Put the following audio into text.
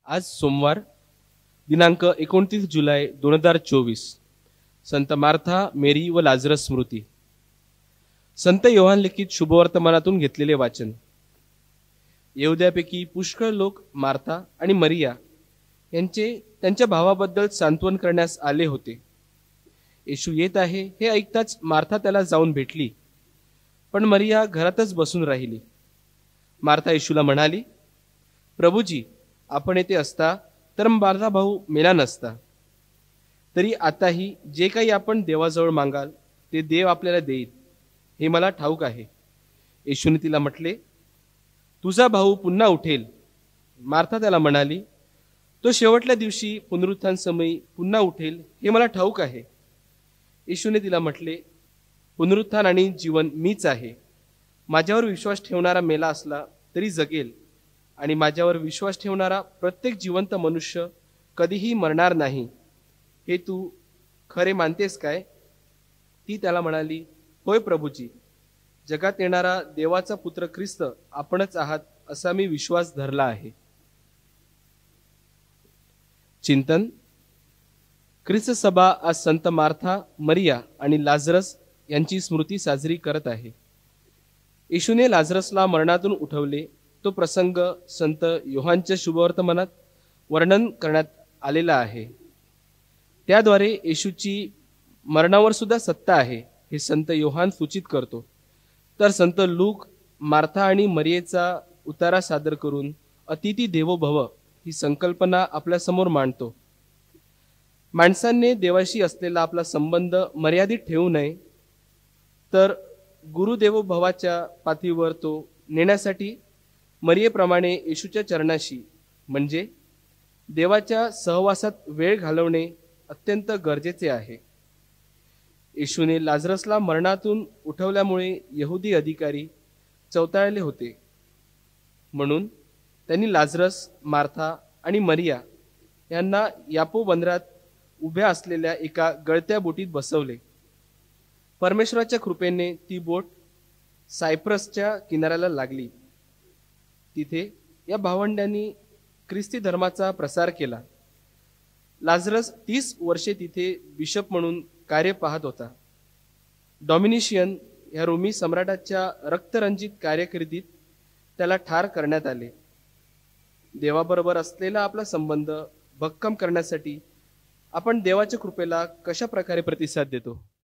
आज सोमवार दिनांक 29 जुलै 2024 संत मार्था, मेरी व लाजरस स्मृती. संत योहान लिखित शुभवर्तमानातून घेतलेले वाचन. यहुद्यापैकी पुष्कळ लोक मार्था आणि मरिया यांचे त्यांच्या भावाबद्दल सांत्वन करण्यास आले होते. येशू येत आहे हे ऐकताच मार्था त्याला जाऊन भेटली, पण मरिया घरातच बसून राहिली. मार्था येशूला म्हणाली, प्रभुजी, आपण येथे असता तर माझा भाऊ मेला नसता. तरी आताही जे काही आपण देवाजवळ मागाल ते देव आपल्याला देईल, हे मला ठाऊक आहे. येशूने तिला म्हटले, तुझा भाऊ पुन्हा उठेल. मार्था त्याला म्हणाली, तो शेवटल्या दिवशी पुनरुत्थान समयी पुन्हा उठेल, हे मला ठाऊक आहे. येशूने तिला म्हटले, पुनरुत्थान आणि जीवन मीच आहे. माझ्यावर विश्वास ठेवणारा मेला असला तरी जगेल, आणि माझ्यावर विश्वास ठेवणारा प्रत्येक जिवंत मनुष्य कधीही मरणार नाही. हे तू खरे मानतेस काय? ती त्याला म्हणाली, होय प्रभूजी, जगात येणारा देवाचा पुत्र ख्रिस्त आपणच आहात असा मी विश्वास धरला आहे. चिंतन. ख्रिस्त सभा आज संत मार्था, मरिया आणि लाजरस यांची स्मृती साजरी करत आहे. येशूने लाजरसला मरणातून उठवले तो प्रसंग संत योहानच्या शुभवर्तमानात वर्णन करण्यात आलेला आहे. त्याद्वारे येशूची मरणावर सुद्धा सत्ता आहे हे संत योहान सूचित करतो. तर संत लूक मार्था आणि मरियेचा उतारा सादर करून अतिथी देवो भव ही संकल्पना आपल्यासमोर मांडतो. माणसांनी देवाशी असलेला आपला संबंध मर्यादित ठेवू नये, तर गुरुदेवो भवाच्या पाथीवर तो नेण्यासाठी मरियेप्रमाणे येशूच्या चरणाशी म्हणजे देवाच्या सहवासात वेळ घालवणे अत्यंत गरजेचे आहे. येशूने लाजरसला मरणातून उठवल्यामुळे यहुदी अधिकारी चवताळले होते. म्हणून त्यांनी लाजरस, मार्था आणि मरिया यांना यापो बंदरात उभ्या असलेल्या एका गळत्या बोटीत बसवले. परमेश्वराच्या कृपेने ती बोट सायप्रसच्या किनाऱ्याला लागली. तिथे या भावंडांनी ख्रिस्ती धर्माचा प्रसार केला. लाजरस 30 वर्षे तिथे बिशप म्हणून कार्य पाहत होता. डॉमिनिशियन या रोमी सम्राटाच्या रक्तरंजित कार्यकिर्दीत त्याला ठार करण्यात आले. देवाबरोबर असलेला आपला संबंध भक्कम करण्यासाठी आपण देवाच्या कृपेला कशा प्रकारे प्रतिसाद देतो?